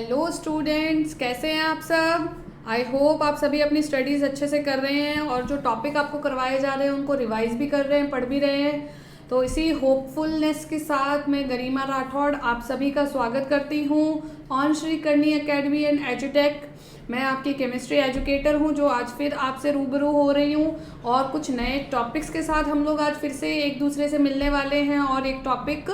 Hello students, कैसे हैं आप सब। आई होप आप सभी अपनी स्टडीज़ अच्छे से कर रहे हैं और जो टॉपिक आपको करवाए जा रहे हैं उनको रिवाइज भी कर रहे हैं, पढ़ भी रहे हैं। तो इसी होपफुलनेस के साथ मैं गरिमा राठौड़ आप सभी का स्वागत करती हूँ ऑन श्री करनी एकेडमी एंड एजुटेक। मैं आपकी केमिस्ट्री एजुकेटर हूँ जो आज फिर आपसे रूबरू हो रही हूँ और कुछ नए टॉपिक्स के साथ हम लोग आज फिर से एक दूसरे से मिलने वाले हैं और एक टॉपिक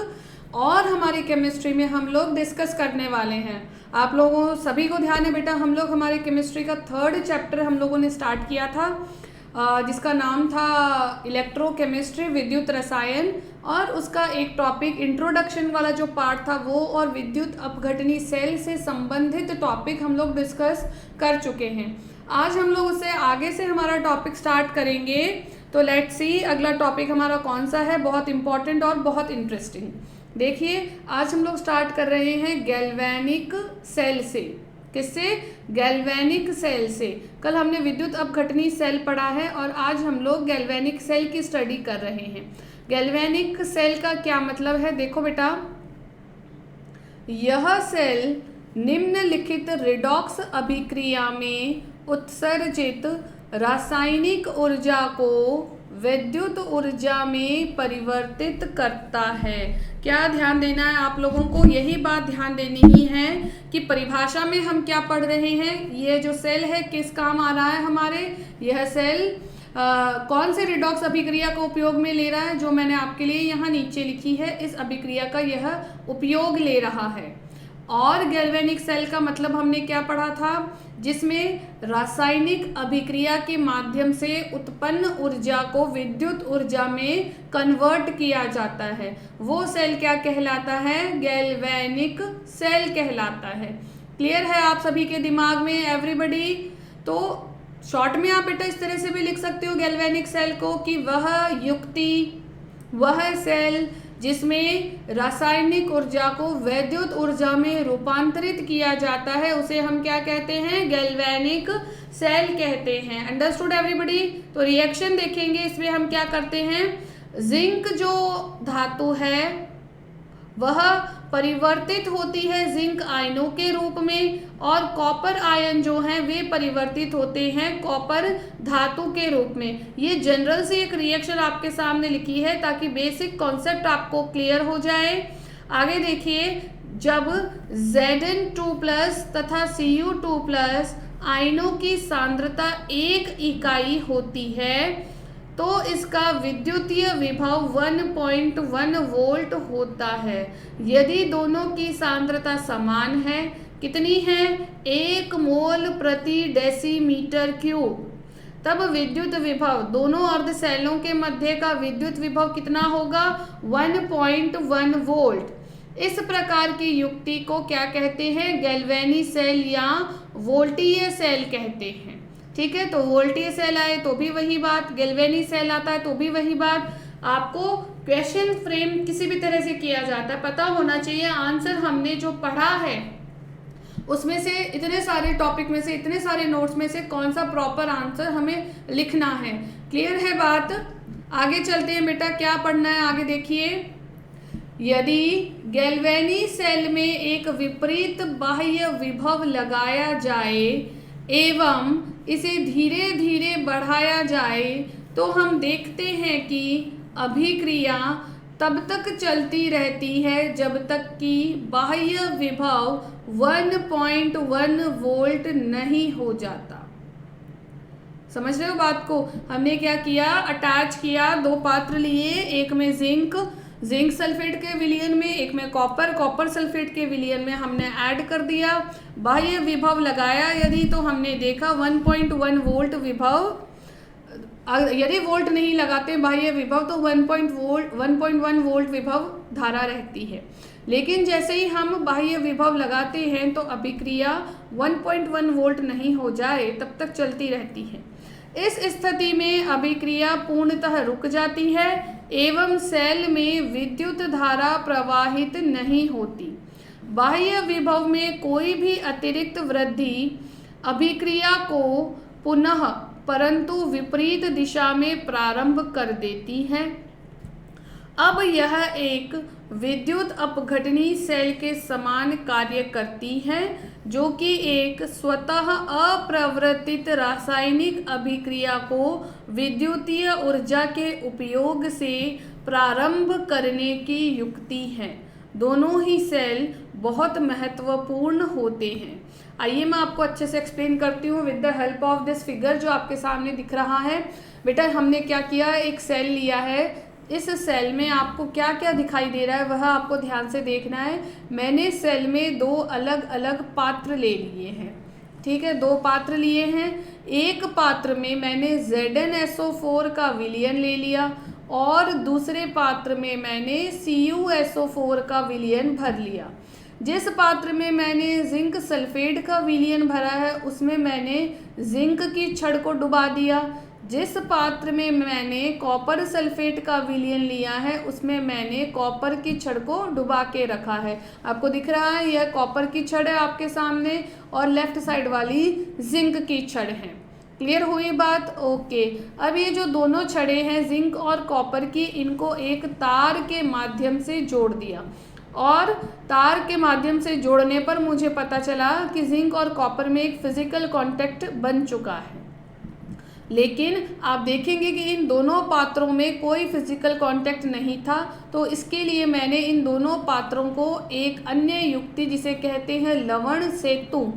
और हमारी केमिस्ट्री में हम लोग डिस्कस करने वाले हैं। आप लोगों सभी को ध्यान है बेटा, हम लोग हमारे केमिस्ट्री का 3rd चैप्टर हम लोगों ने स्टार्ट किया था जिसका नाम था इलेक्ट्रोकेमिस्ट्री, विद्युत रसायन, और उसका एक टॉपिक इंट्रोडक्शन वाला जो पार्ट था वो और विद्युत अपघटनी सेल से संबंधित टॉपिक हम लोग डिस्कस कर चुके हैं। आज हम लोग उससे आगे से हमारा टॉपिक स्टार्ट करेंगे। तो लेट्स सी अगला टॉपिक हमारा कौन सा है, बहुत इंपॉर्टेंट और बहुत इंटरेस्टिंग। देखिए आज हम लोग स्टार्ट कर रहे हैं गैल्वेनिक सेल से। किससे? गैल्वेनिक सेल से। कल हमने विद्युत अपघटनी सेल पढ़ा है और आज हम लोग गैल्वेनिक सेल की स्टडी कर रहे हैं। गैल्वेनिक सेल का क्या मतलब है, देखो बेटा, यह सेल निम्नलिखित रिडॉक्स अभिक्रिया में उत्सर्जित रासायनिक ऊर्जा को विद्युत ऊर्जा में परिवर्तित करता है। क्या ध्यान देना है आप लोगों को, यही बात ध्यान देनी ही है कि परिभाषा में हम क्या पढ़ रहे हैं। ये जो सेल है किस काम आ रहा है हमारे, यह सेल कौन से रिडॉक्स अभिक्रिया को उपयोग में ले रहा है, जो मैंने आपके लिए यहाँ नीचे लिखी है, इस अभिक्रिया का यह उपयोग ले रहा है। और गैल्वेनिक सेल का मतलब हमने क्या पढ़ा था, जिसमें रासायनिक अभिक्रिया के माध्यम से उत्पन्न ऊर्जा को विद्युत ऊर्जा में कन्वर्ट किया जाता है। वो सेल क्या कहलाता है? गैल्वेनिक सेल कहलाता है। क्लियर है आप सभी के दिमाग में एवरीबॉडी? तो शॉर्ट में आप बेटा इस तरह से भी लिख सकते हो गैल्वेनिक सेल को कि वह युक्ति, वह सेल जिसमें रासायनिक ऊर्जा को वैद्युत ऊर्जा में रूपांतरित किया जाता है, उसे हम क्या कहते हैं? गैल्वेनिक सेल कहते हैं। Understood everybody? तो रिएक्शन देखेंगे, इसमें हम क्या करते हैं, जिंक जो धातु है वह परिवर्तित होती है जिंक आयनों के रूप में, और कॉपर आयन जो हैं वे परिवर्तित होते हैं कॉपर धातु के रूप में। ये जनरल से एक रिएक्शन आपके सामने लिखी है ताकि बेसिक कॉन्सेप्ट आपको क्लियर हो जाए। आगे देखिए, जब Zn2+ तथा Cu2+ आयनों की सांद्रता 1 इकाई होती है तो इसका विद्युतीय विभव 1.1 वोल्ट होता है। यदि दोनों की सांद्रता समान है, कितनी है? 1 मोल प्रति डेसीमीटर क्यूब, तब विद्युत विभव दोनों अर्धसेलों के मध्य का विद्युत विभव कितना होगा? 1.1 वोल्ट। इस प्रकार की युक्ति को क्या कहते हैं? गैल्वेनी सेल या वोल्टीय सेल कहते हैं। ठीक है, तो वोल्टीय सेल आए तो भी वही बात, गैल्वेनी सेल आता है तो भी वही बात। आपको क्वेश्चन फ्रेम किसी भी तरह से किया जाता है, पता होना चाहिए आंसर हमने जो पढ़ा है उसमें से, इतने सारे टॉपिक में से, इतने सारे नोट्स में से कौन सा प्रॉपर आंसर हमें लिखना है। क्लियर है बात? आगे चलते हैं बेटा, क्या पढ़ना है आगे देखिए। यदि गैल्वेनी सेल में एक विपरीत बाह्य विभव लगाया जाए एवं इसे धीरे धीरे बढ़ाया जाए तो हम देखते हैं कि अभिक्रिया तब तक चलती रहती है जब तक कि बाह्य विभव 1.1 वोल्ट नहीं हो जाता। समझ रहे हो बात को? हमने क्या किया, अटैच किया, 2 पात्र लिए, एक में जिंक सल्फेट के विलयन में, एक में कॉपर सल्फेट के विलयन में हमने ऐड कर दिया, बाह्य विभव लगाया यदि तो हमने देखा 1.1 वोल्ट विभव। यदि वोल्ट नहीं लगाते बाह्य विभव तो 1.1 वोल्ट विभव धारा रहती है। लेकिन जैसे ही हम बाह्य विभव लगाते हैं तो अभिक्रिया 1.1 वोल्ट नहीं हो जाए तब तक चलती रहती है। इस स्थिति में अभिक्रिया पूर्णतः रुक जाती है एवं सेल में विद्युत धारा प्रवाहित नहीं होती। बाह्य विभव में कोई भी अतिरिक्त वृद्धि अभिक्रिया को पुनः परंतु विपरीत दिशा में प्रारंभ कर देती है। अब यह एक विद्युत अपघटनी सेल के समान कार्य करती है, जो कि एक स्वतः अप्रवर्तित रासायनिक अभिक्रिया को विद्युतीय ऊर्जा के उपयोग से प्रारंभ करने की युक्ति है। दोनों ही सेल बहुत महत्वपूर्ण होते हैं। आइए मैं आपको अच्छे से एक्सप्लेन करती हूँ with the help of this figure जो आपके सामने दिख रहा है। बेटा हमने क्या किया, एक सेल लिया है। इस सेल में आपको क्या क्या दिखाई दे रहा है वह आपको ध्यान से देखना है। मैंने सेल में दो अलग अलग पात्र ले लिए हैं, ठीक है, दो पात्र लिए हैं। एक पात्र में मैंने ZnSO4 का विलयन ले लिया और दूसरे पात्र में मैंने CuSO4 का विलयन भर लिया। जिस पात्र में मैंने जिंक सल्फेट का विलयन भरा है उसमें मैंने जिंक की छड़ को डुबा दिया। जिस पात्र में मैंने कॉपर सल्फेट का विलयन लिया है उसमें मैंने कॉपर की छड़ को डुबा के रखा है। आपको दिख रहा है यह कॉपर की छड़ है आपके सामने और लेफ्ट साइड वाली जिंक की छड़ है। क्लियर हुई बात? ओके। अब ये जो दोनों छड़ें हैं जिंक और कॉपर की, इनको एक तार के माध्यम से जोड़ दिया और तार के माध्यम से जोड़ने पर मुझे पता चला कि जिंक और कॉपर में एक फिजिकल कांटेक्ट बन चुका है। लेकिन आप देखेंगे कि इन दोनों पात्रों में कोई फिजिकल कांटेक्ट नहीं था, तो इसके लिए मैंने इन दोनों पात्रों को एक अन्य युक्ति जिसे कहते हैं लवण सेतु,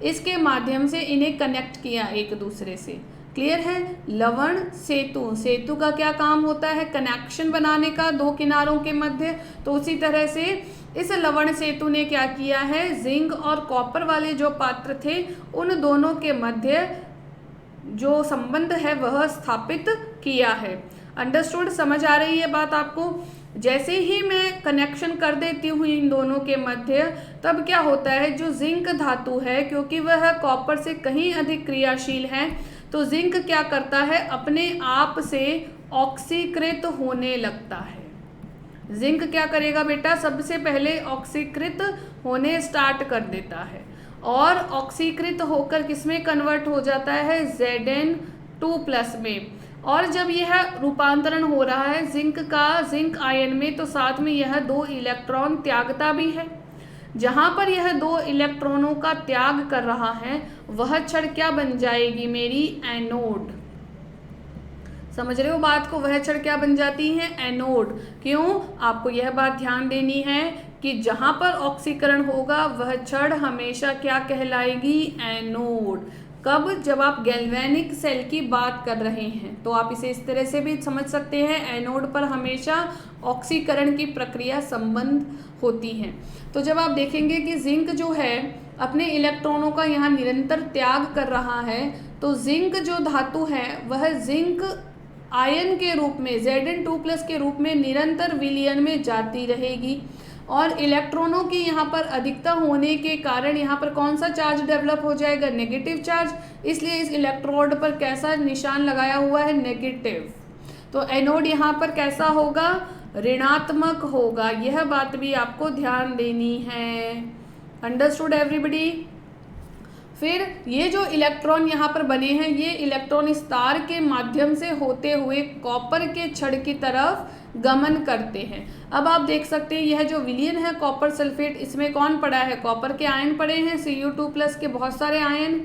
इसके माध्यम से इन्हें कनेक्ट किया एक दूसरे से। क्लियर है? लवण सेतु, सेतु का क्या काम होता है? कनेक्शन बनाने का दो किनारों के मध्य। तो उसी तरह से इस लवण सेतु ने क्या किया है, जिंक और कॉपर वाले जो पात्र थे उन दोनों के मध्य जो संबंध है वह स्थापित किया है। अंडरस्टूड? समझ आ रही है बात आपको? जैसे ही मैं कनेक्शन कर देती हूँ इन दोनों के मध्य, तब क्या होता है, जो जिंक धातु है क्योंकि वह कॉपर से कहीं अधिक क्रियाशील है, तो जिंक क्या करता है, अपने आप से ऑक्सीकृत होने लगता है। जिंक क्या करेगा बेटा, सबसे पहले ऑक्सीकृत होने स्टार्ट कर देता है और ऑक्सीकृत होकर किसमें कन्वर्ट हो जाता है, Zn2+ में। और जब यह रूपांतरण हो रहा है जिंक का जिंक आयन में, तो साथ में यह दो इलेक्ट्रॉन त्यागता भी है। जहां पर यह दो इलेक्ट्रॉनों का त्याग कर रहा है वह छड़ क्या बन जाएगी, मेरी एनोड। समझ रहे हो बात को? वह छड़ क्या बन जाती है, एनोड। क्यों? आपको यह बात ध्यान देनी है कि जहां पर ऑक्सीकरण होगा वह छड़ हमेशा क्या कहलाएगी, एनोड। कब? जब आप गैल्वेनिक सेल की बात कर रहे हैं, तो आप इसे इस तरह से भी समझ सकते हैं, एनोड पर हमेशा ऑक्सीकरण की प्रक्रिया संबंध होती है। तो जब आप देखेंगे कि जिंक जो है अपने इलेक्ट्रॉनों का यहाँ निरंतर त्याग कर रहा है, तो जिंक जो धातु है वह जिंक आयन के रूप में Zn2+ के रूप में निरंतर विलयन में जाती रहेगी और इलेक्ट्रॉनों की यहाँ पर अधिकता होने के कारण यहाँ पर कौन सा चार्ज डेवलप हो जाएगा, नेगेटिव चार्ज। इसलिए इस इलेक्ट्रोड पर कैसा निशान लगाया हुआ है, नेगेटिव। तो एनोड यहाँ पर कैसा होगा, ऋणात्मक होगा। यह बात भी आपको ध्यान देनी है। Understood everybody? फिर ये जो इलेक्ट्रॉन यहाँ पर बने हैं, ये इलेक्ट्रॉन इस तार के माध्यम से होते हुए कॉपर के छड़ की तरफ गमन करते हैं। अब आप देख सकते हैं यह जो विलयन है कॉपर सल्फेट, इसमें कौन पड़ा है, कॉपर के आयन पड़े हैं, Cu2+ के बहुत सारे आयन।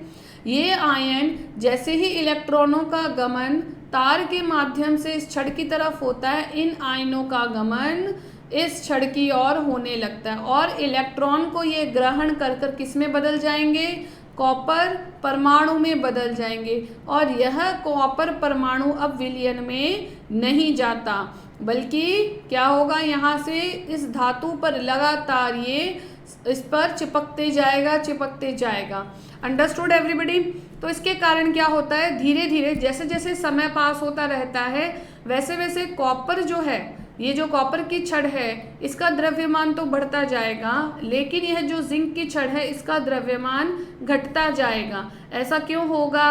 ये आयन जैसे ही इलेक्ट्रॉनों का गमन तार के माध्यम से इस छड़ की तरफ होता है, इन आयनों का गमन इस छड़ की ओर होने लगता है और इलेक्ट्रॉन को ये ग्रहण कर कर किस में बदल जाएंगे, कॉपर परमाणु में बदल जाएंगे। और यह कॉपर परमाणु अब विलयन में नहीं जाता, बल्कि क्या होगा, यहाँ से इस धातु पर लगातार ये इस पर चिपकते जाएगा। Understood everybody? तो इसके कारण क्या होता है, धीरे धीरे जैसे जैसे समय पास होता रहता है वैसे वैसे कॉपर जो है, ये जो कॉपर की छड़ है इसका द्रव्यमान तो बढ़ता जाएगा, लेकिन यह जो जिंक की छड़ है इसका द्रव्यमान घटता जाएगा। ऐसा क्यों होगा?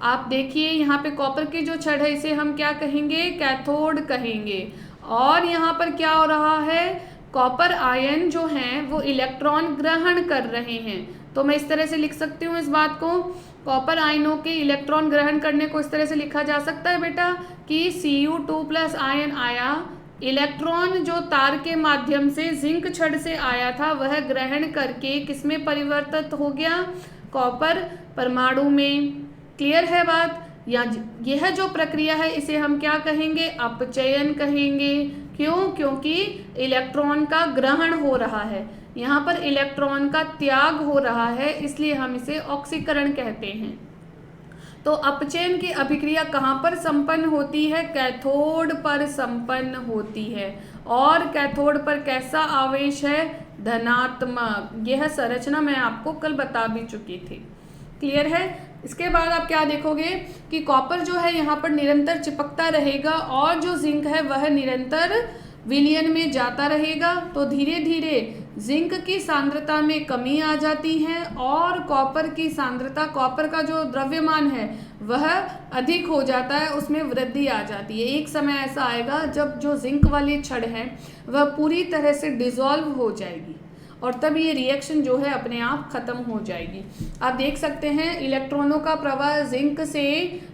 आप देखिए यहाँ पे कॉपर की जो छड़ है इसे हम क्या कहेंगे, कैथोड कहेंगे। और यहाँ पर क्या हो रहा है, कॉपर आयन जो हैं वो इलेक्ट्रॉन ग्रहण कर रहे हैं। तो मैं इस तरह से लिख सकती हूँ इस बात को, कॉपर आयनों के इलेक्ट्रॉन ग्रहण करने को इस तरह से लिखा जा सकता है बेटा कि Cu2+ आयन आया, इलेक्ट्रॉन जो तार के माध्यम से जिंक छड़ से आया था वह ग्रहण करके किसमें परिवर्तित हो गया, कॉपर परमाणु में। क्लियर है बात? या यह जो प्रक्रिया है इसे हम क्या कहेंगे, अपचयन कहेंगे। क्यों? क्योंकि इलेक्ट्रॉन का ग्रहण हो रहा है, यहाँ पर इलेक्ट्रॉन का त्याग हो रहा है, इसलिए हम इसे ऑक्सीकरण कहते हैं। तो अपचयन की अभिक्रिया कहाँ पर संपन्न होती है, कैथोड पर संपन्न होती है। और कैथोड पर कैसा आवेश है, धनात्मक। यह संरचना मैं आपको कल बता भी चुकी थी। क्लियर है? इसके बाद आप क्या देखोगे कि कॉपर जो है यहाँ पर निरंतर चिपकता रहेगा और जो जिंक है वह निरंतर विलयन में जाता रहेगा। तो धीरे धीरे जिंक की सांद्रता में कमी आ जाती है और कॉपर की सांद्रता, कॉपर का जो द्रव्यमान है वह अधिक हो जाता है, उसमें वृद्धि आ जाती है। एक समय ऐसा आएगा जब जो जिंक वाली छड़ है वह पूरी तरह से डिसॉल्व हो जाएगी और तब ये रिएक्शन जो है अपने आप खत्म हो जाएगी। आप देख सकते हैं इलेक्ट्रॉनों का प्रवाह जिंक से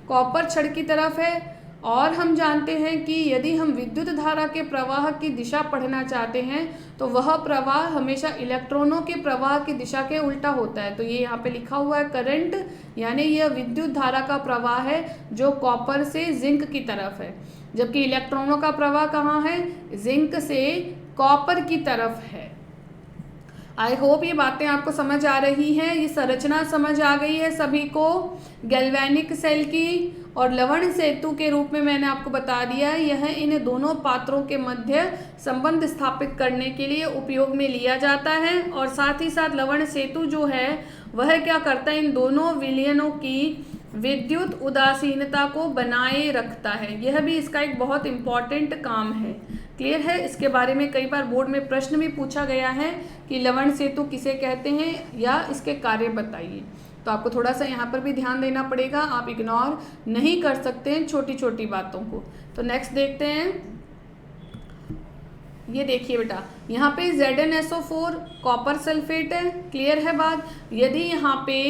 कॉपर छड़ की तरफ है और हम जानते हैं कि यदि हम विद्युत धारा के प्रवाह की दिशा पढ़ना चाहते हैं तो वह प्रवाह हमेशा इलेक्ट्रॉनों के प्रवाह की दिशा के उल्टा होता है। तो ये यहाँ पे लिखा हुआ है करंट, यानी यह विद्युत धारा का प्रवाह है जो कॉपर से जिंक की तरफ है, जबकि इलेक्ट्रॉनों का प्रवाह कहाँ है, जिंक से कॉपर की तरफ है। आई होप ये बातें आपको समझ आ रही हैं, ये संरचना समझ आ गई है सभी को गैल्वेनिक सेल की। और लवण सेतु के रूप में मैंने आपको बता दिया है, यह इन दोनों पात्रों के मध्य संबंध स्थापित करने के लिए उपयोग में लिया जाता है। और साथ ही साथ लवण सेतु जो है वह क्या करता है, इन दोनों विलयनों की विद्युत उदासीनता को बनाए रखता है। यह भी इसका एक बहुत इम्पॉर्टेंट काम है। क्लियर है? इसके बारे में कई बार बोर्ड में प्रश्न भी पूछा गया है कि लवण सेतु किसे कहते हैं या इसके कार्य बताइए। तो आपको थोड़ा सा यहाँ पर भी ध्यान देना पड़ेगा, आप इग्नोर नहीं कर सकते हैं छोटी छोटी बातों को। तो नेक्स्ट देखते हैं, ये देखिए बेटा यहाँ पे ZnSO4 कॉपर सल्फेट है। क्लियर है बात? यदि यहाँ पे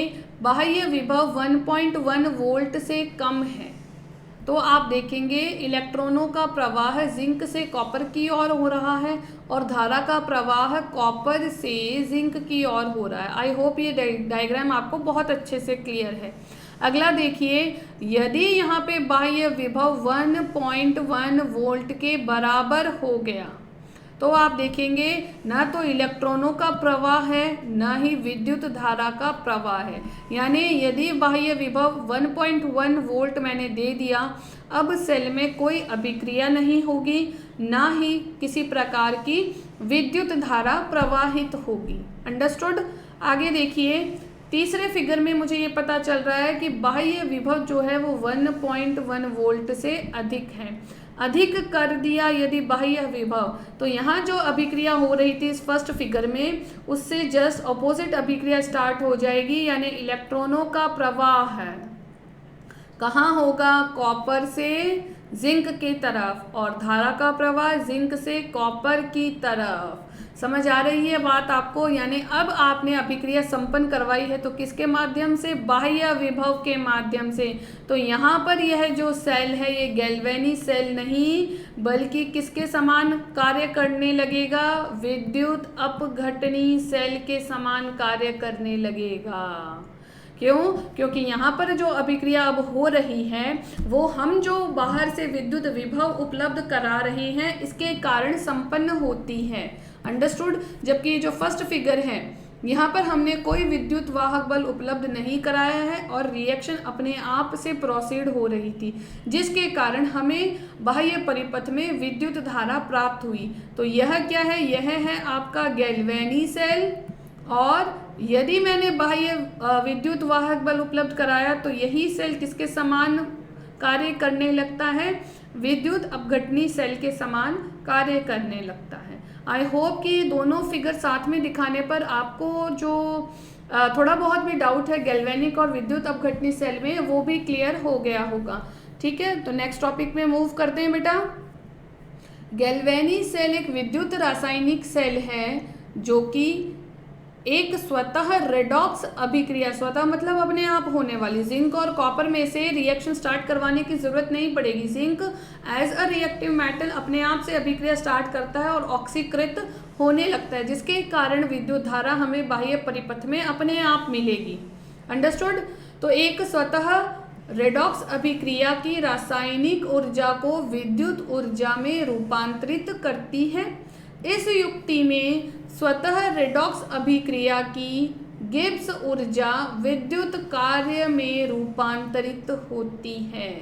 बाह्य विभव 1.1 वोल्ट से कम है तो आप देखेंगे इलेक्ट्रॉनों का प्रवाह जिंक से कॉपर की ओर हो रहा है और धारा का प्रवाह कॉपर से जिंक की ओर हो रहा है। आई होप ये डायग्राम आपको बहुत अच्छे से क्लियर है। अगला देखिए, यदि यहाँ पे बाह्य विभव 1.1 वोल्ट के बराबर हो गया तो आप देखेंगे ना तो इलेक्ट्रॉनों का प्रवाह है ना ही विद्युत धारा का प्रवाह है। यानी यदि बाह्य विभव 1.1 वोल्ट मैंने दे दिया, अब सेल में कोई अभिक्रिया नहीं होगी, ना ही किसी प्रकार की विद्युत धारा प्रवाहित होगी। अंडरस्टूड? आगे देखिए, तीसरे फिगर में मुझे ये पता चल रहा है कि बाह्य विभव जो है वो 1.1 वोल्ट से अधिक है। अधिक कर दिया यदि बाह्य विभव, तो यहाँ जो अभिक्रिया हो रही थी इस फर्स्ट फिगर में उससे जस्ट अपोजिट अभिक्रिया स्टार्ट हो जाएगी। यानी इलेक्ट्रॉनों का प्रवाह है कहाँ होगा, कॉपर से जिंक की तरफ, और धारा का प्रवाह जिंक से कॉपर की तरफ। समझ आ रही है बात आपको? यानी अब आपने अभिक्रिया संपन्न करवाई है तो किसके माध्यम से, बाह्य विभव के माध्यम से। तो यहाँ पर यह जो सेल है ये गैल्वेनी सेल नहीं बल्कि किसके समान कार्य करने लगेगा, विद्युत अपघटनी सेल के समान कार्य करने लगेगा। क्यों? क्योंकि यहाँ पर जो अभिक्रिया अब हो रही है वो हम जो बाहर से विद्युत विभव उपलब्ध करा रहे हैं इसके कारण संपन्न होती है। अंडरस्टूड? जबकि जो फर्स्ट फिगर है यहाँ पर हमने कोई विद्युत वाहक बल उपलब्ध नहीं कराया है और रिएक्शन अपने आप से प्रोसीड हो रही थी, जिसके कारण हमें बाह्य परिपथ में विद्युत धारा प्राप्त हुई। तो यह क्या है, यह है आपका गैल्वेनी सेल। और यदि मैंने बाह्य विद्युत वाहक बल उपलब्ध कराया तो यही सेल किसके समान कार्य करने लगता है, विद्युत अपघटनी सेल के समान कार्य करने लगता है। आई होप कि दोनों फिगर साथ में दिखाने पर आपको जो थोड़ा बहुत भी डाउट है गैल्वेनिक और विद्युत अपघटनी सेल में वो भी क्लियर हो गया होगा। ठीक है, तो नेक्स्ट टॉपिक में मूव करते हैं बेटा। गैल्वेनी सेल एक विद्युत रासायनिक सेल है जो कि एक स्वतः रेडॉक्स अभिक्रिया, स्वतः मतलब अपने आप होने वाली, जिंक और कॉपर में से रिएक्शन स्टार्ट करवाने की जरूरत नहीं पड़ेगी। Zinc as a reactive metal अपने आप से अभिक्रिया स्टार्ट करता है और ऑक्सीकृत होने लगता है, जिसके कारण विद्युत धारा हमें बाह्य परिपथ में अपने आप मिलेगी। अंडरस्टूड? तो एक स्वतः रेडॉक्स अभिक्रिया की रासायनिक ऊर्जा को विद्युत ऊर्जा में रूपांतरित करती है। इस युक्ति में स्वतः रेडॉक्स अभिक्रिया की गिब्स ऊर्जा विद्युत कार्य में रूपांतरित होती है।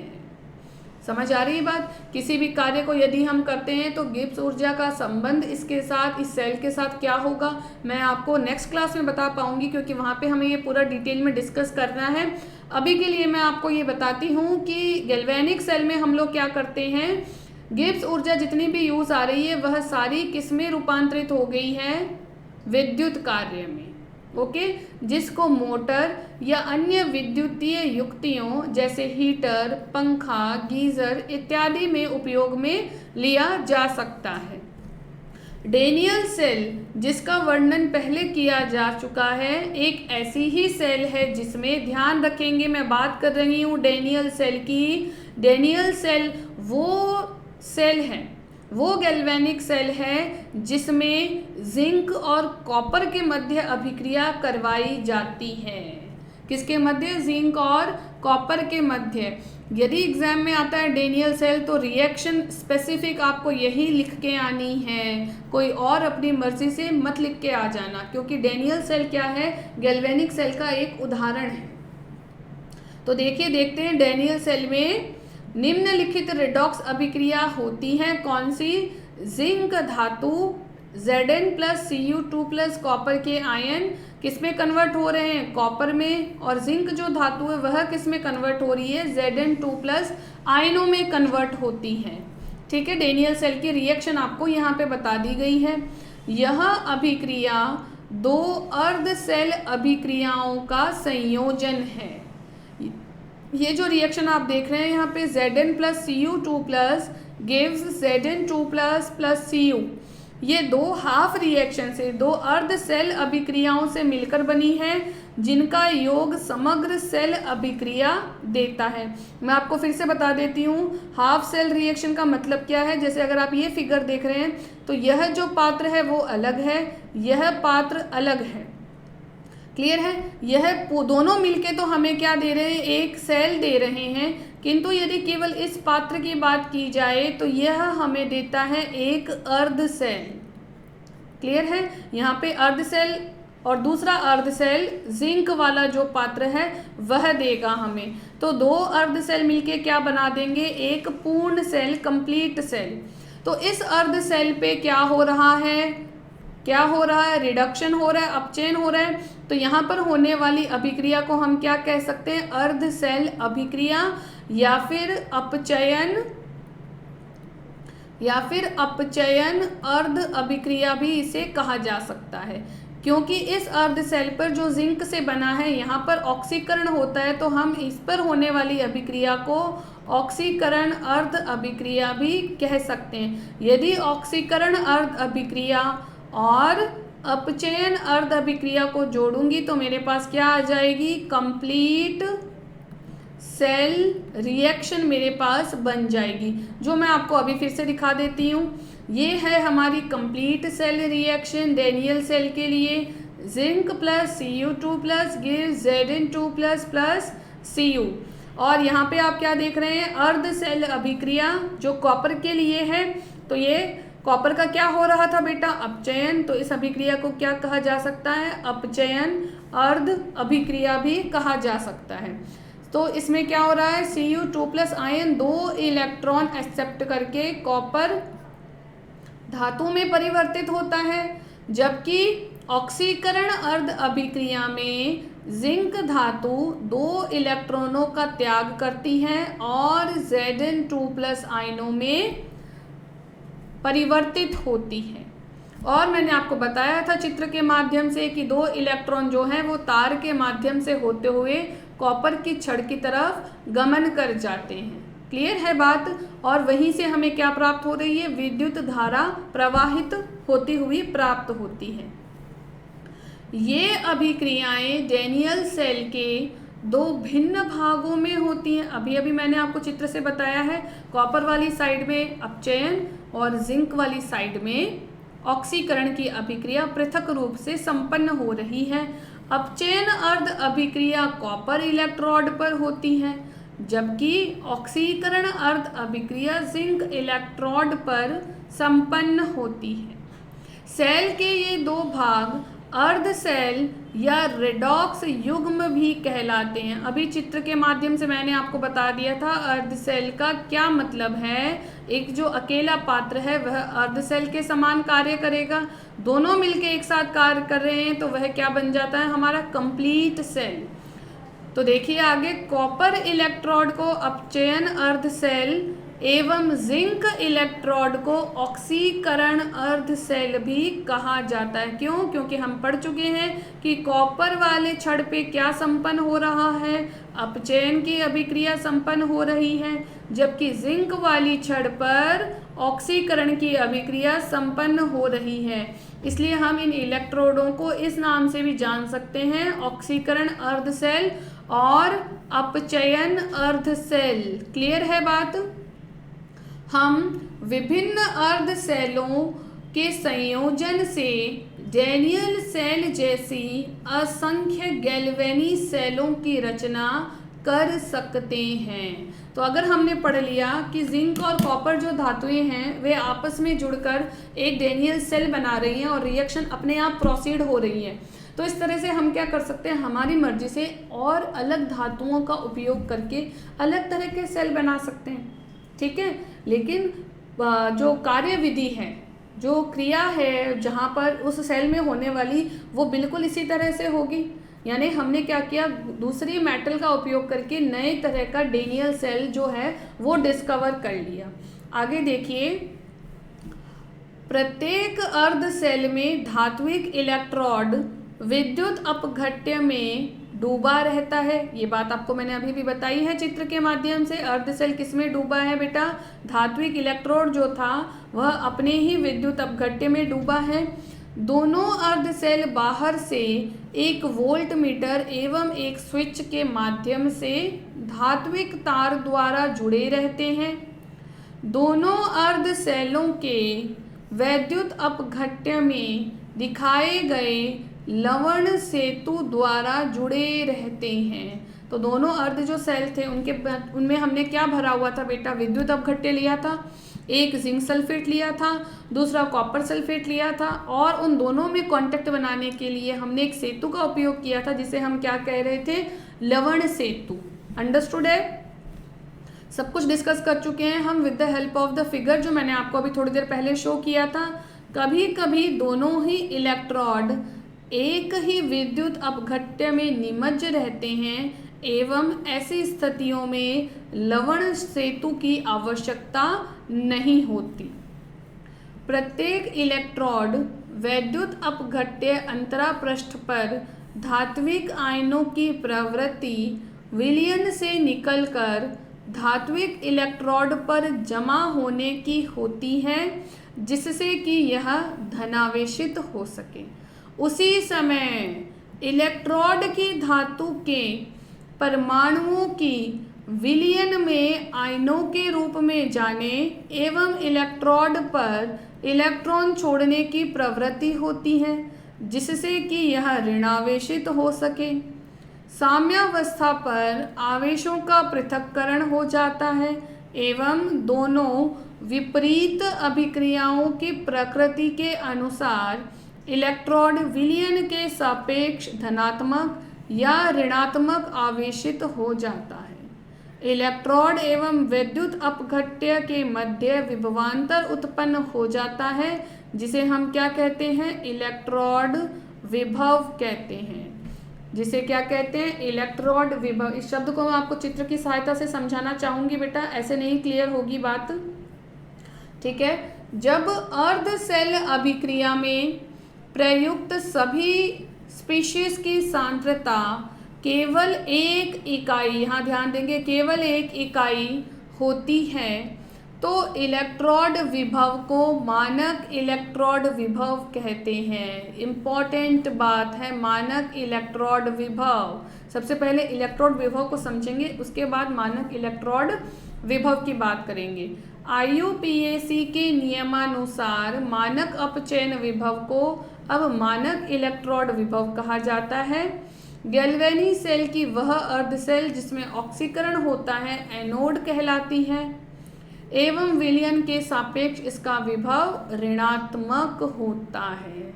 समझ आ रही है बात? किसी भी कार्य को यदि हम करते हैं तो गिब्स ऊर्जा का संबंध इसके साथ, इस सेल के साथ क्या होगा, मैं आपको नेक्स्ट क्लास में बता पाऊंगी, क्योंकि वहाँ पे हमें ये पूरा डिटेल में डिस्कस करना है। अभी के लिए मैं आपको ये बताती हूँ कि गैल्वेनिक सेल में हम लोग क्या करते हैं, गिब्स ऊर्जा जितनी भी यूज आ रही है वह सारी किसमें रूपांतरित हो गई है, विद्युत कार्य में। ओके, जिसको मोटर या अन्य विद्युतीय युक्तियों जैसे हीटर, पंखा, गीजर इत्यादि में उपयोग में लिया जा सकता है। डेनियल सेल, जिसका वर्णन पहले किया जा चुका है, एक ऐसी ही सेल है जिसमें, ध्यान रखेंगे मैं बात कर रही हूँ डेनियल सेल की। डेनियल सेल वो सेल है, वो गैल्वेनिक सेल है जिसमें जिंक और कॉपर के मध्य अभिक्रिया करवाई जाती है। किसके मध्य? जिंक और कॉपर के मध्य। यदि एग्जाम में आता है डेनियल सेल तो रिएक्शन स्पेसिफिक आपको यही लिख के आनी है, कोई और अपनी मर्जी से मत लिख के आ जाना, क्योंकि डेनियल सेल क्या है, गैल्वेनिक सेल का एक उदाहरण है। तो देखिए, देखते हैं डेनियल सेल में निम्नलिखित रेडॉक्स अभिक्रिया होती है। कौन सी? जिंक धातु Zn+Cu2+ कॉपर के आयन किसमें कन्वर्ट हो रहे हैं, कॉपर में, और जिंक जो धातु है वह किसमें कन्वर्ट हो रही है, Zn2+ आयनों में कन्वर्ट होती है। ठीक है, डेनियल सेल की रिएक्शन आपको यहाँ पे बता दी गई है। यह अभिक्रिया दो अर्ध सेल अभिक्रियाओं का संयोजन है। ये जो रिएक्शन आप देख रहे हैं यहाँ पे Zn+Cu2+ गिव्स Zn2+ Cu, ये दो हाफ रिएक्शन से, दो अर्ध सेल अभिक्रियाओं से मिलकर बनी है, जिनका योग समग्र सेल अभिक्रिया देता है। मैं आपको फिर से बता देती हूँ, हाफ सेल रिएक्शन का मतलब क्या है। जैसे अगर आप ये फिगर देख रहे हैं तो यह जो पात्र है वो अलग है, यह पात्र अलग है। क्लियर है? यह दोनों मिलके तो हमें क्या दे रहे हैं, एक सेल दे रहे हैं, किंतु यदि केवल इस पात्र की बात की जाए तो यह हमें देता है एक अर्ध सेल। क्लियर है? यहाँ पे अर्ध सेल और दूसरा अर्ध सेल जिंक वाला जो पात्र है वह देगा हमें। तो दो अर्ध सेल मिलके क्या बना देंगे, एक पूर्ण सेल, कंप्लीट सेल। तो इस अर्ध सेल पे क्या हो रहा है, क्या हो रहा है, रिडक्शन हो रहा है, अपचयन हो रहा है। तो यहाँ पर होने वाली अभिक्रिया को हम क्या कह सकते हैं, अर्ध सेल अभिक्रिया या फिर अपचयन, या फिर अपचयन अर्ध अभिक्रिया भी इसे कहा जा सकता है। क्योंकि इस अर्ध सेल पर जो जिंक से बना है यहाँ पर ऑक्सीकरण होता है, तो हम इस पर होने वाली अभिक्रिया को ऑक्सीकरण अर्ध अभिक्रिया भी कह सकते हैं। यदि ऑक्सीकरण अर्ध अभिक्रिया और अपचयन अर्ध अभिक्रिया को जोड़ूंगी तो मेरे पास क्या आ जाएगी, कंप्लीट सेल रिएक्शन मेरे पास बन जाएगी, जो मैं आपको अभी फिर से दिखा देती हूँ। ये है हमारी complete cell reaction Daniel cell के लिए। Zinc plus Cu2+ gives Zn2+ Cu। और यहाँ पे आप क्या देख रहे हैं, अर्ध सेल अभिक्रिया जो कॉपर के लिए है। तो ये कॉपर का क्या हो रहा था बेटा, अपचयन। तो इस अभिक्रिया को क्या कहा जा सकता है, अपचयन अर्ध अभिक्रिया भी कहा जा सकता है। तो इसमें क्या हो रहा है, Cu2+ आयन 2 इलेक्ट्रॉन एक्सेप्ट करके कॉपर धातु में परिवर्तित होता है, जबकि ऑक्सीकरण अर्ध अभिक्रिया में जिंक धातु 2 इलेक्ट्रॉनों का त्याग करती है और Zn2+ आयनों में परिवर्तित होती है। और मैंने आपको बताया था चित्र के माध्यम से कि 2 इलेक्ट्रॉन जो हैं वो तार के माध्यम से होते हुए कॉपर की छड़ की तरफ गमन कर जाते हैं। क्लियर है बात। और वहीं से हमें क्या प्राप्त हो रही है, विद्युत धारा प्रवाहित होती हुई प्राप्त होती है। ये अभिक्रियाएं डैनियल सेल के दो भिन्न भागों में होती हैं। अभी अभी मैंने आपको चित्र से बताया है, कॉपर वाली साइड में अपचयन और जिंक वाली साइड में ऑक्सीकरण की अभिक्रिया पृथक रूप से संपन्न हो रही है। अपचयन अर्ध अभिक्रिया कॉपर इलेक्ट्रोड पर होती है, जबकि ऑक्सीकरण अर्ध अभिक्रिया जिंक इलेक्ट्रोड पर संपन्न होती है। सेल के ये दो भाग अर्ध सेल या रेडॉक्स युग्म भी कहलाते हैं। अभी चित्र के माध्यम से मैंने आपको बता दिया था अर्ध सेल का क्या मतलब है। एक जो अकेला पात्र है वह अर्ध सेल के समान कार्य करेगा, दोनों मिलके एक साथ कार्य कर रहे हैं तो वह क्या बन जाता है, हमारा कंप्लीट सेल। तो देखिए आगे, कॉपर इलेक्ट्रोड को अपचयन अर्ध सेल एवं जिंक इलेक्ट्रोड को ऑक्सीकरण अर्ध सेल भी कहा जाता है। क्यों? क्योंकि हम पढ़ चुके हैं कि कॉपर वाले छड़ पे क्या संपन्न हो रहा है, अपचयन की अभिक्रिया संपन्न हो रही है, जबकि जिंक वाली छड़ पर ऑक्सीकरण की अभिक्रिया संपन्न हो रही है। इसलिए हम इन इलेक्ट्रोडों को इस नाम से भी जान सकते हैं, ऑक्सीकरण अर्ध सेल और अपचयन अर्ध सेल। क्लियर है बात। हम विभिन्न अर्ध सेलों के संयोजन से डैनियल सेल जैसी असंख्य गैल्वेनी सेलों की रचना कर सकते हैं। तो अगर हमने पढ़ लिया कि जिंक और कॉपर जो धातुएं हैं वे आपस में जुड़कर एक डैनियल सेल बना रही हैं और रिएक्शन अपने आप प्रोसीड हो रही है, तो इस तरह से हम क्या कर सकते हैं, हमारी मर्जी से और अलग धातुओं का उपयोग करके अलग तरह के सेल बना सकते हैं। ठीक है, लेकिन जो कार्य विधि है, जो क्रिया है जहाँ पर उस सेल में होने वाली, वो बिल्कुल इसी तरह से होगी। यानी हमने क्या किया, दूसरी मेटल का उपयोग करके नए तरह का डैनियल सेल जो है वो डिस्कवर कर लिया। आगे देखिए, प्रत्येक अर्ध सेल में धात्विक इलेक्ट्रोड विद्युत अपघट्य में डूबा रहता है। ये बात आपको मैंने अभी भी बताई है चित्र के माध्यम से। अर्ध सेल किसमें डूबा है बेटा, धात्विक इलेक्ट्रोड जो था वह अपने ही विद्युत अपघट्य में डूबा है। दोनों अर्ध सेल बाहर से एक वोल्ट मीटर एवं एक स्विच के माध्यम से धात्विक तार द्वारा जुड़े रहते हैं। दोनों अर्ध सेलों के वैद्युत अपघट्य में दिखाए गए लवण सेतु द्वारा जुड़े रहते हैं। तो दोनों अर्ध जो सेल थे उनमें हमने क्या भरा हुआ था बेटा, विद्युत अपघट्य लिया था। एक जिंक सल्फेट लिया था, दूसरा कॉपर सल्फेट लिया था, और उन दोनों में कांटेक्ट बनाने के लिए हमने एक सेतु का उपयोग किया था जिसे हम क्या कह रहे थे, लवण सेतु। अंडरस्टूड है? सब कुछ डिस्कस कर चुके हैं हम with the help of the figure जो मैंने आपको अभी थोड़ी देर पहले शो किया था। कभी कभी दोनों ही इलेक्ट्रोड एक ही विद्युत अपघट्य में निमज्ज रहते हैं एवं ऐसी स्थितियों में लवण सेतु की आवश्यकता नहीं होती। प्रत्येक इलेक्ट्रोड वैद्युत अपघट्य अंतरा पृष्ठ पर धात्विक आयनों की प्रवृत्ति विलयन से निकलकर धात्विक इलेक्ट्रोड पर जमा होने की होती है, जिससे कि यह धनावेशित हो सके। उसी समय इलेक्ट्रोड की धातु के परमाणुओं की विलयन में आयनों के रूप में जाने एवं इलेक्ट्रोड पर इलेक्ट्रॉन छोड़ने की प्रवृत्ति होती है, जिससे कि यह ऋणावेशित हो सके। साम्यावस्था पर आवेशों का पृथक्करण हो जाता है एवं दोनों विपरीत अभिक्रियाओं की प्रकृति के अनुसार इलेक्ट्रोड विलयन के सापेक्ष धनात्मक या ऋणात्मक आवेशित हो जाता है। इलेक्ट्रोड एवं विद्युत अपघट्य के मध्य विभवांतर उत्पन्न हो जाता है, जिसे हम क्या कहते हैं, इलेक्ट्रोड विभव कहते हैं। जिसे क्या कहते हैं, इलेक्ट्रोड विभव। इस शब्द को मैं आपको चित्र की सहायता से समझाना चाहूंगी बेटा, ऐसे नहीं क्लियर होगी बात। ठीक है, जब अर्ध सेल अभिक्रिया में प्रयुक्त सभी स्पीशीज की सांद्रता केवल एक इकाई, यहाँ ध्यान देंगे, केवल एक इकाई होती हैं तो इलेक्ट्रोड विभव को मानक इलेक्ट्रोड विभव कहते हैं। इम्पॉर्टेंट बात है मानक इलेक्ट्रोड विभव। सबसे पहले इलेक्ट्रोड विभव को समझेंगे, उसके बाद मानक इलेक्ट्रोड विभव की बात करेंगे। IUPAC के नियमानुसार मानक अपचयन विभव को अब मानक इलेक्ट्रोड विभव कहा जाता है। गैल्वेनी सेल की वह अर्ध सेल जिसमें ऑक्सीकरण होता है एनोड कहलाती है एवं विलयन के सापेक्ष इसका विभव ऋणात्मक होता है।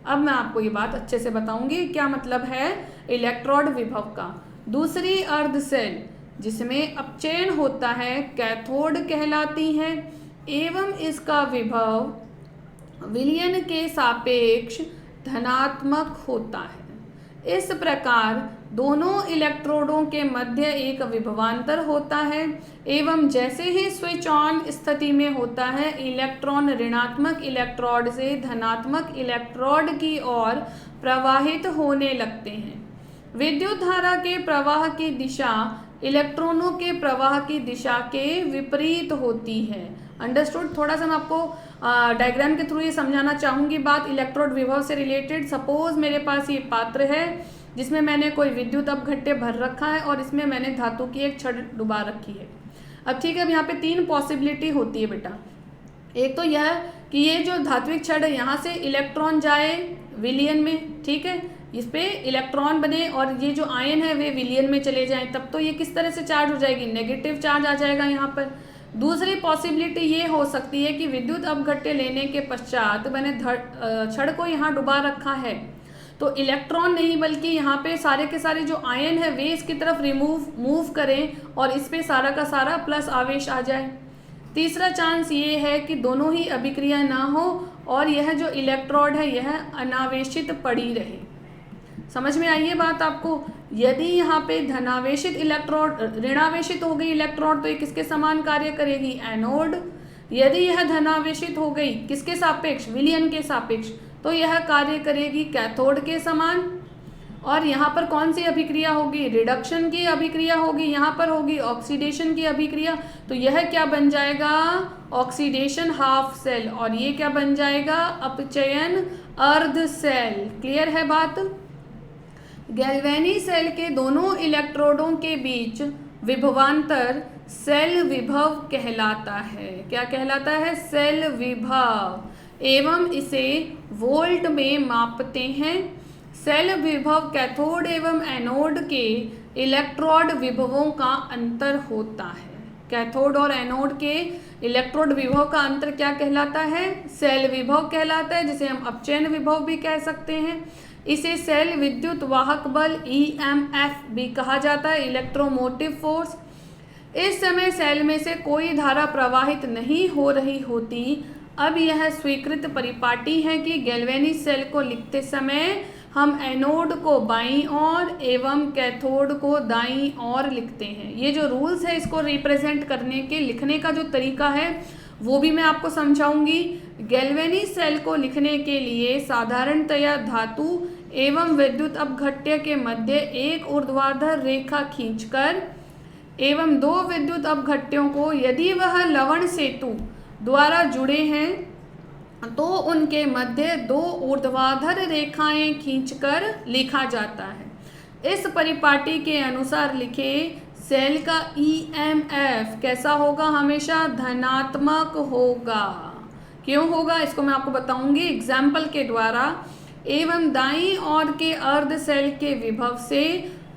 अब मैं आपको ये बात अच्छे से बताऊंगी क्या मतलब है इलेक्ट्रोड विभव का। दूसरी अर्ध सेल जिसमें अपचयन होता है कैथोड कहलाती है एवं इसका विभव विलयन के सापेक्ष धनात्मक होता है। इस प्रकार दोनों इलेक्ट्रोडों के मध्य एक विभवांतर होता है एवं जैसे ही स्विच ऑन स्थिति में होता है इलेक्ट्रॉन ऋणात्मक इलेक्ट्रोड से धनात्मक इलेक्ट्रोड की ओर प्रवाहित होने लगते हैं। विद्युत धारा के प्रवाह की दिशा इलेक्ट्रॉनों के प्रवाह की दिशा के विपरीत होती है। अंडरस्टूड। थोड़ा सा मैं आपको डायग्राम के थ्रू ये समझाना चाहूँगी बात इलेक्ट्रोड विभव से रिलेटेड। सपोज मेरे पास ये पात्र है जिसमें मैंने कोई विद्युत अपघट्य भर रखा है और इसमें मैंने धातु की एक छड़ डुबा रखी है। अब ठीक है, अब यहाँ पे 3 पॉसिबिलिटी होती है बेटा। एक तो यह कि ये जो धात्विक छड़ है यहाँ से इलेक्ट्रॉन जाए विलयन में, ठीक है, इस पे इलेक्ट्रॉन बने और ये जो आयन है वे विलयन में चले जाएं, तब तो ये किस तरह से चार्ज हो जाएगी, नेगेटिव चार्ज आ जाएगा यहाँ पर। दूसरी पॉसिबिलिटी ये हो सकती है कि विद्युत अपघट्य लेने के पश्चात मैंने छड़ को यहाँ डुबा रखा है तो इलेक्ट्रॉन नहीं बल्कि यहाँ पे सारे के सारे जो आयन है वे इसकी तरफ मूव करें और इस पे सारा का सारा प्लस आवेश आ जाए। तीसरा चांस ये है कि दोनों ही अभिक्रिया ना हो और यह जो इलेक्ट्रोड है यह अनावेशित पड़ी रहे। समझ में आई ये बात आपको। यदि यहाँ पे धनावेशित इलेक्ट्रोड ऋणावेशित हो गई इलेक्ट्रोड तो ये किसके समान कार्य करेगी, एनोड। यदि यह धनावेशित हो गई किसके सापेक्ष, विलयन के सापेक्ष, तो यह कार्य करेगी कैथोड के समान। और यहाँ पर कौन सी अभिक्रिया होगी, रिडक्शन की अभिक्रिया होगी, यहाँ पर होगी ऑक्सीडेशन की अभिक्रिया। तो यह क्या बन जाएगा, ऑक्सीडेशन हाफ सेल और ये क्या बन जाएगा, अपचयन अर्ध सेल। क्लियर है बात। गैल्वेनी सेल के दोनों इलेक्ट्रोडों के बीच विभवांतर सेल विभव कहलाता है। क्या कहलाता है, सेल विभव, एवं इसे वोल्ट में मापते हैं। सेल विभव कैथोड एवं एनोड के इलेक्ट्रोड विभवों का अंतर होता है। कैथोड और एनोड के इलेक्ट्रोड विभव का अंतर क्या कहलाता है, सेल विभव कहलाता है, जिसे हम अपचयन विभव भी कह सकते हैं। इसे सेल विद्युत वाहक बल EMF भी कहा जाता है, इलेक्ट्रोमोटिव फोर्स। इस समय सेल में से कोई धारा प्रवाहित नहीं हो रही होती। अब यह स्वीकृत परिपाटी है कि गैल्वेनी सेल को लिखते समय हम एनोड को बाईं ओर एवं कैथोड को दाईं ओर लिखते हैं। ये जो रूल्स है इसको रिप्रेजेंट करने के लिखने का जो तरीका है वो भी मैं आपको समझाऊंगी। गैल्वेनी सेल को लिखने के लिए साधारणतया धातु एवं विद्युत अपघट्य के मध्य एक ऊर्ध्वाधर रेखा खींचकर एवं 2 विद्युत अपघट्यों को यदि वह लवण सेतु द्वारा जुड़े हैं तो उनके मध्य 2 ऊर्ध्वाधर रेखाएं खींचकर लिखा जाता है। इस परिपाटी के अनुसार लिखे सेल का EMF कैसा होगा, हमेशा धनात्मक होगा। क्यों होगा इसको मैं आपको बताऊंगी एग्जाम्पल के द्वारा। एवं दाईं ओर के अर्ध सेल के विभव से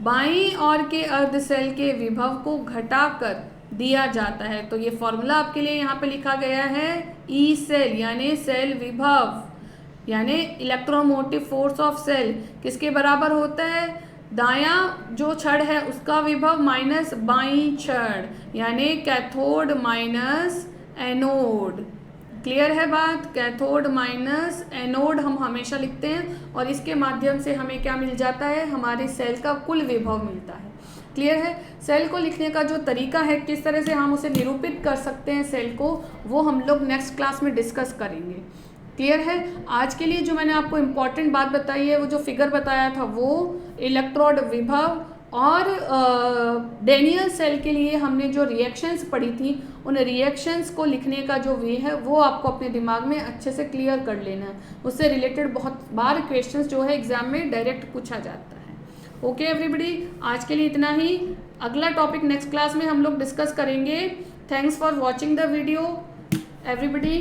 बाईं ओर के अर्ध सेल के विभव को घटाकर दिया जाता है। तो ये फॉर्मूला आपके लिए यहाँ पे लिखा गया है, ई सेल यानी सेल विभव यानी इलेक्ट्रोमोटिव फोर्स ऑफ सेल किसके बराबर होता है, दायां जो छड़ है उसका विभव माइनस बाईं छड़ यानी कैथोड माइनस एनोड। क्लियर है बात, कैथोड माइनस एनोड हम हमेशा लिखते हैं और इसके माध्यम से हमें क्या मिल जाता है, हमारे सेल का कुल विभव मिलता है। क्लियर है। सेल को लिखने का जो तरीका है, किस तरह से हम उसे निरूपित कर सकते हैं सेल को, वो हम लोग नेक्स्ट क्लास में डिस्कस करेंगे। क्लियर है। आज के लिए जो मैंने आपको इम्पॉर्टेंट बात बताई है, वो जो फिगर बताया था वो इलेक्ट्रोड विभव और डेनियल सेल के लिए हमने जो रिएक्शंस पढ़ी थी, उन रिएक्शंस को लिखने का जो वे है वो आपको अपने दिमाग में अच्छे से क्लियर कर लेना है। उससे रिलेटेड बहुत बार क्वेश्चंस जो है एग्जाम में डायरेक्ट पूछा जाता है। ओके एवरीबॉडी, आज के लिए इतना ही। अगला टॉपिक नेक्स्ट क्लास में हम लोग डिस्कस करेंगे। Thanks for watching the video everybody.